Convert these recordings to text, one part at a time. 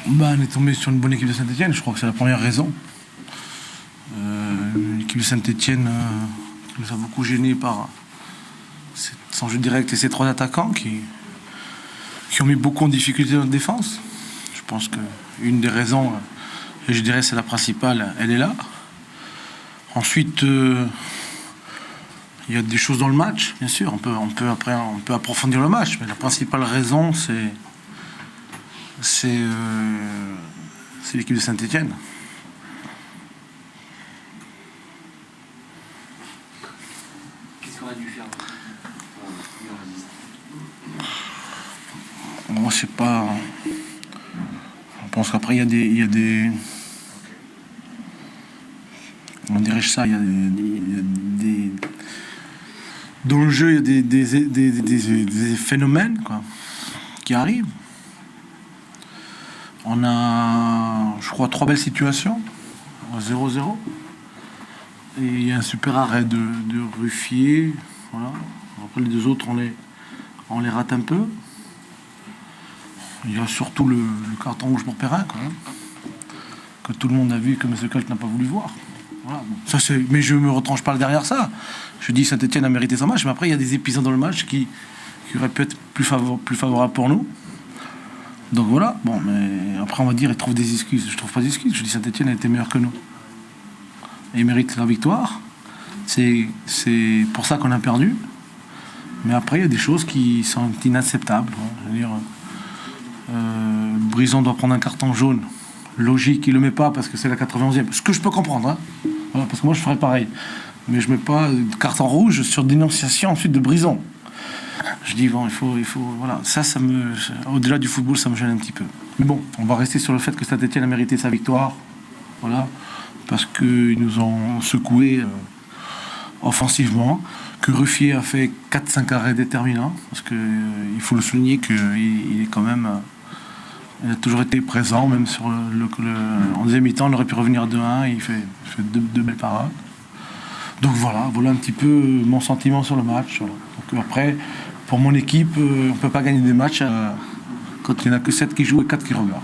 On est tombé sur une bonne équipe de Saint-Etienne, je crois que c'est la première raison. L'équipe de Saint-Etienne nous a beaucoup gênés par son jeu direct et ses 3 attaquants qui ont mis beaucoup en difficulté notre défense. Je pense qu'une des raisons, et je dirais c'est la principale, elle est là. Ensuite, il y a des choses dans le match, bien sûr, on peut approfondir le match, mais la principale raison, c'est l'équipe de Saint-Etienne. Qu'est-ce qu'on a dû faire pour mieux résister? Moi, c'est pas. Je pense qu'après, il y a des. Comment dirais-je ça? Il y a des. Dans le jeu, il y a des phénomènes quoi, qui arrivent. On a, je crois, 3 belles situations. 0-0. Et il y a un super arrêt de Ruffier. Voilà. Après, les 2 autres, on les rate un peu. Il y a surtout le carton rouge pour Perrin, quand même, que tout le monde a vu et que M. Colt n'a pas voulu voir. Voilà. Ça, mais je ne me retranche pas derrière ça. Je dis Saint-Etienne a mérité son match, mais après, il y a des épisodes dans le match qui auraient pu être plus favorables pour nous. Donc voilà, bon, mais après on va dire, ils trouvent des excuses. Je trouve pas d'excuses, je dis Saint-Etienne a été meilleur que nous. Et ils méritent la victoire. C'est pour ça qu'on a perdu. Mais après, il y a des choses qui sont inacceptables. Je veux dire, Brison doit prendre un carton jaune. Logique, il le met pas parce que c'est la 91e. Ce que je peux comprendre, hein. Voilà, parce que moi je ferais pareil. Mais je mets pas de carton rouge sur dénonciation ensuite de Brison. Je dis, bon, il faut voilà. Ça au-delà du football, ça me gêne un petit peu. Mais bon, on va rester sur le fait que Saint-Etienne a mérité sa victoire. Voilà. Parce qu'ils nous ont secoués offensivement. Que Ruffier a fait 4-5 arrêts déterminants. Parce qu'il faut le souligner qu'il est quand même. Il a toujours été présent, même sur en deuxième mi-temps, on aurait pu revenir à 2-1. Il fait 2 belles parades. Donc voilà un petit peu mon sentiment sur le match. Voilà. Donc après, pour mon équipe, on ne peut pas gagner des matchs quand il n'y en a que 7 qui jouent et 4 qui regardent.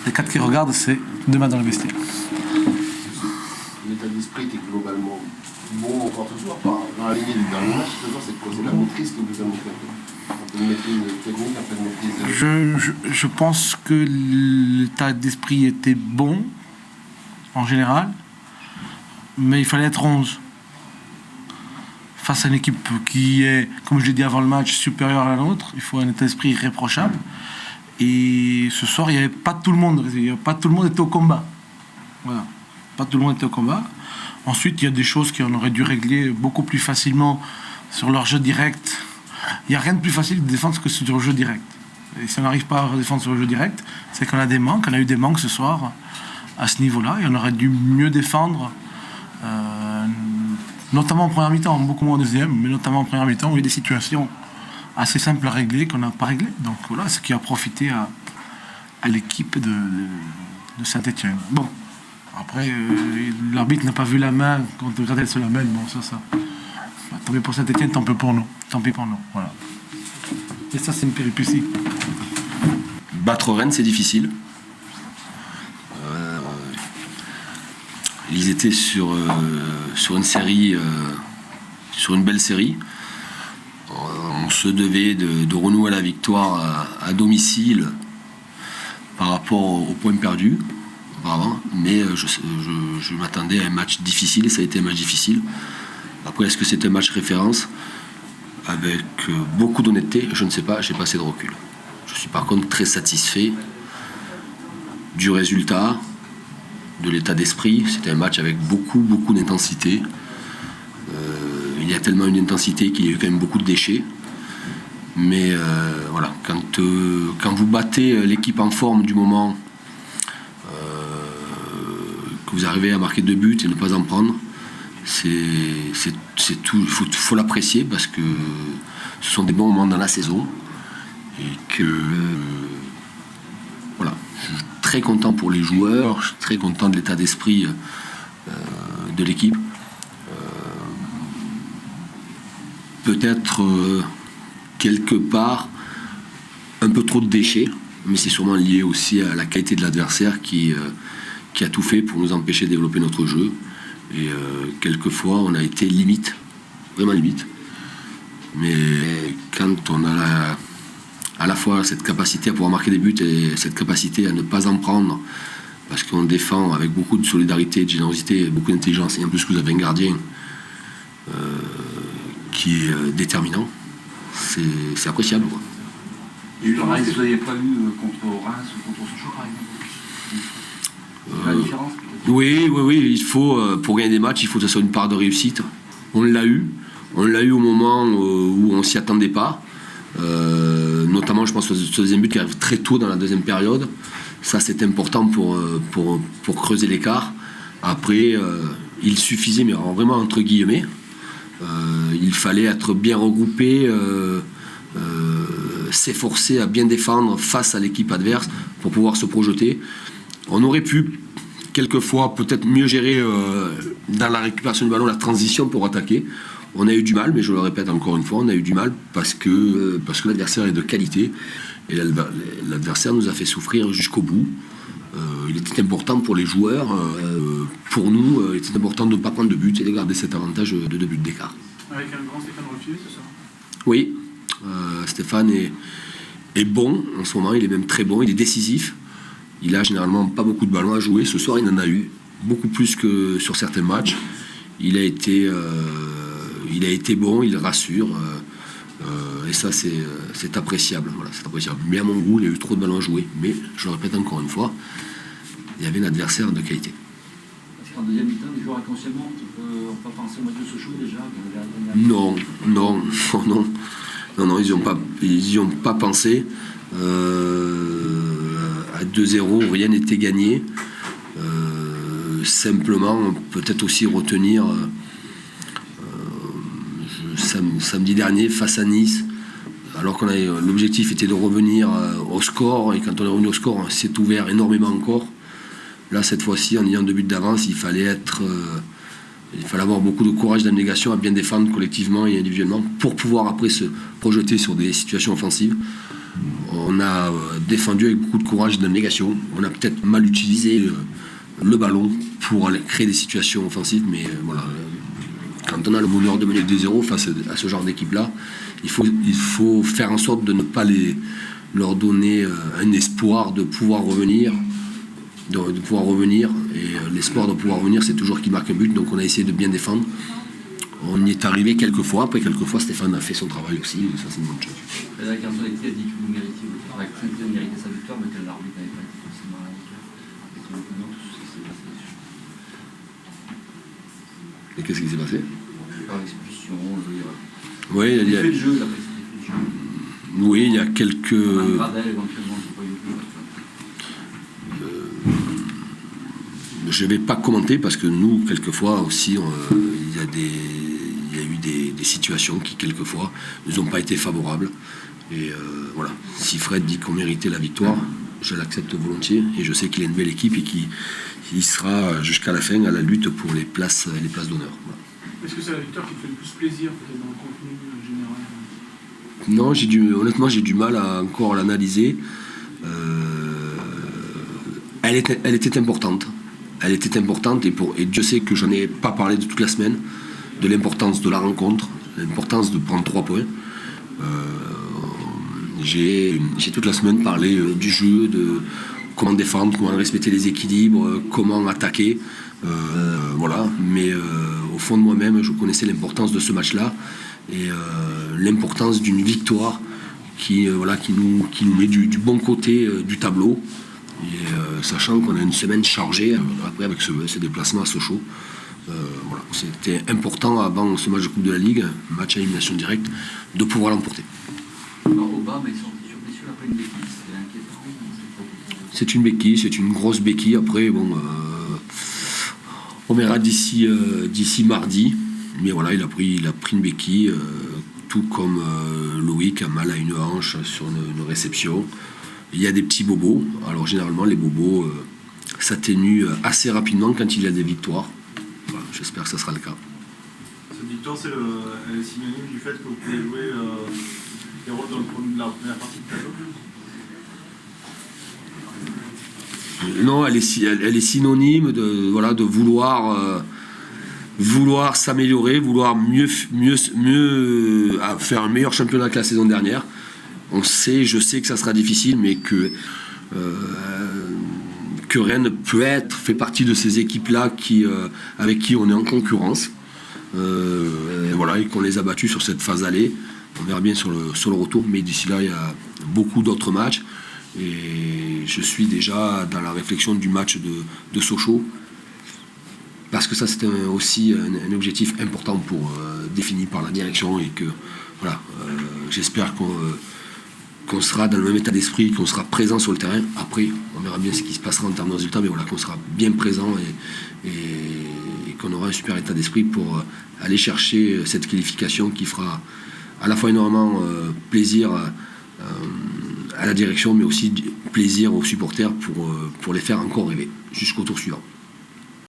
Les 4 qui regardent, c'est 2 mains dans le vestiaire. L'état d'esprit était globalement bon encore ce soir. Dans la lignée du dernier match, ce soir, c'est de causer la maîtrise que vous avez montré. Un peu de maîtrise technique, un peu de maîtrise. Je pense que l'état d'esprit était bon, en général, mais il fallait être 11. Face à une équipe qui est, comme je l'ai dit avant le match, supérieure à la nôtre, il faut un état d'esprit irréprochable. Et ce soir, il n'y avait pas tout le monde. Pas tout le monde était au combat. Voilà. Pas tout le monde était au combat. Ensuite, il y a des choses qu'on aurait dû régler beaucoup plus facilement sur leur jeu direct. Il n'y a rien de plus facile de défendre que sur le jeu direct. Et si on n'arrive pas à défendre sur le jeu direct, c'est qu'on a des manques. On a eu des manques ce soir à ce niveau-là. Et on aurait dû mieux défendre, notamment en première mi-temps, beaucoup moins en deuxième, mais notamment en première mi-temps où il y a des situations assez simples à régler qu'on n'a pas réglées. Donc voilà, ce qui a profité à l'équipe de Saint-Etienne. Bon, après, l'arbitre n'a pas vu la main quand on regardait sur la main. Bon, ça. Tant pis pour Saint-Etienne, tant pis pour nous. Tant pis pour nous, voilà. Et ça, c'est une péripétie. Battre Rennes, c'est difficile. Ils étaient sur une série, sur une belle série. On se devait de renouer la victoire à domicile par rapport aux points perdus, vraiment. Mais je m'attendais à un match difficile et ça a été un match difficile. Après, est-ce que c'est un match référence? Avec beaucoup d'honnêteté, je ne sais pas, j'ai pas assez de recul. Je suis par contre très satisfait du résultat, de l'état d'esprit. C'était un match avec beaucoup d'intensité. Il y a tellement une intensité qu'il y a eu quand même beaucoup de déchets. Mais voilà, quand vous battez l'équipe en forme du moment, que vous arrivez à marquer 2 buts et ne pas en prendre, c'est tout. Il faut l'apprécier parce que ce sont des bons moments dans la saison et que voilà, je suis très content pour les joueurs, je suis très content de l'état d'esprit de l'équipe. Peut-être quelque part un peu trop de déchets, mais c'est sûrement lié aussi à la qualité de l'adversaire qui a tout fait pour nous empêcher de développer notre jeu. Et quelquefois, on a été limite, vraiment limite. Mais quand on a à la fois cette capacité à pouvoir marquer des buts et cette capacité à ne pas en prendre, parce qu'on défend avec beaucoup de solidarité, de générosité, beaucoup d'intelligence, et en plus que vous avez un gardien qui est déterminant, c'est appréciable, quoi. Et le Reims, vous n'avez pas eu contre Reims ou contre Sochaux, par exemple? C'est la différence peut-être? Oui, il faut, pour gagner des matchs, il faut que ce soit une part de réussite. On l'a eu au moment où on ne s'y attendait pas. Notamment, je pense, ce deuxième but qui arrive très tôt dans la deuxième période. Ça, c'est important pour creuser l'écart. Après, il suffisait, mais vraiment entre guillemets, il fallait être bien regroupé, s'efforcer à bien défendre face à l'équipe adverse pour pouvoir se projeter. On aurait pu, quelquefois, peut-être mieux gérer dans la récupération du ballon, la transition pour attaquer. On a eu du mal, mais je le répète encore une fois, on a eu du mal parce que l'adversaire est de qualité et l'adversaire nous a fait souffrir jusqu'au bout. Il était important pour les joueurs, pour nous, il était important de ne pas prendre de but et de garder cet avantage de 2 buts d'écart. Avec un grand Stéphane Ruffier, c'est ça? Oui, Stéphane est bon en ce moment, il est même très bon, il est décisif. Il a généralement pas beaucoup de ballons à jouer. Ce soir, il en a eu beaucoup plus que sur certains matchs. Il a été bon, il rassure. Et ça, c'est appréciable. Voilà, c'est appréciable. Mais à mon goût, il a eu trop de ballons à jouer. Mais, je le répète encore une fois, il y avait un adversaire de qualité. Parce qu'en deuxième mi-temps, les joueurs inconsciemment, on peut penser au match de Sochaux déjà. Non, ils n'y ont pas pensé. À 2-0, rien n'était gagné. Simplement, peut-être aussi retenir samedi dernier face à Nice, alors qu'on l'objectif était de revenir au score, et quand on est revenu au score, on s'est ouvert énormément encore. Là, cette fois-ci, en ayant 2 buts d'avance, il fallait avoir beaucoup de courage, d'abnégation à bien défendre collectivement et individuellement pour pouvoir après se projeter sur des situations offensives. On a défendu avec beaucoup de courage et d'abnégation. On a peut-être mal utilisé le ballon pour aller créer des situations offensives, mais voilà. Quand on a le bonheur de mener 2-0 face à ce genre d'équipe-là, il faut faire en sorte de ne pas leur donner un espoir de pouvoir revenir. Et l'espoir de pouvoir revenir, c'est toujours qu'ils marquent un but, donc on a essayé de bien défendre. On y est arrivé quelques fois, après quelques fois Stéphane a fait son travail aussi, et ça c'est une bonne chose. Frédéric Antonetti a dit que vous méritiez sa victoire, mais que l'arbitre n'avait pas été forcément à la hauteur. Avec son opinion, tout ce qui s'est passé dessus. Et qu'est-ce qui s'est passé? Par l'expulsion, oui, il y a fait de jeu, après c'était fait de jeu. Oui, il y a quelques... Un Gradel, éventuellement, j'ai pas eu de jeu. Je ne vais pas commenter parce que nous, quelquefois aussi, il y a eu des situations qui, quelquefois, ne nous ont pas été favorables. Et voilà, si Fred dit qu'on méritait la victoire, je l'accepte volontiers. Et je sais qu'il a une belle équipe et qu'il sera jusqu'à la fin à la lutte pour les places d'honneur. Voilà. Est-ce que c'est la victoire qui te fait le plus plaisir, peut-être, dans le contenu général? Non, honnêtement, j'ai du mal à encore l'analyser. Elle était importante. Elle était importante et Dieu sait que j'en ai pas parlé de toute la semaine, de l'importance de la rencontre, l'importance de prendre 3 points. J'ai toute la semaine parlé du jeu, de comment défendre, comment respecter les équilibres, comment attaquer. Voilà. Mais au fond de moi-même, je connaissais l'importance de ce match-là et l'importance d'une victoire qui nous met du bon côté du tableau. Et sachant qu'on a une semaine chargée après avec ce déplacement à Sochaux, voilà, c'était important avant ce match de Coupe de la Ligue, match à élimination directe, de pouvoir l'emporter. Alors, Obama est sorti sur blessure après une béquille, c'était inquiétant. C'est une béquille, c'est une grosse béquille. Après, bon, on verra d'ici mardi. Mais voilà, il a pris une béquille, tout comme Loïc a mal à une hanche sur une réception. Il y a des petits bobos. Alors généralement, les bobos s'atténuent assez rapidement quand il y a des victoires. Voilà, j'espère que ça sera le cas. Cette victoire, elle est synonyme du fait que vous pouvez jouer Pierrot dans la première partie de tableau. Non, elle est synonyme de vouloir s'améliorer, vouloir mieux faire un meilleur championnat que la saison dernière. Je sais que ça sera difficile, mais que Rennes fait partie de ces équipes-là avec qui on est en concurrence. Et qu'on les a battus sur cette phase aller. On verra bien sur le retour, mais d'ici là, il y a beaucoup d'autres matchs. Et je suis déjà dans la réflexion du match de Sochaux, parce que ça, c'est aussi un objectif important défini par la direction, et que j'espère qu'on sera dans le même état d'esprit, qu'on sera présent sur le terrain. Après, on verra bien ce qui se passera en termes de résultats, mais qu'on sera bien présent et qu'on aura un super état d'esprit pour aller chercher cette qualification qui fera à la fois énormément plaisir à la direction, mais aussi plaisir aux supporters pour les faire encore rêver jusqu'au tour suivant.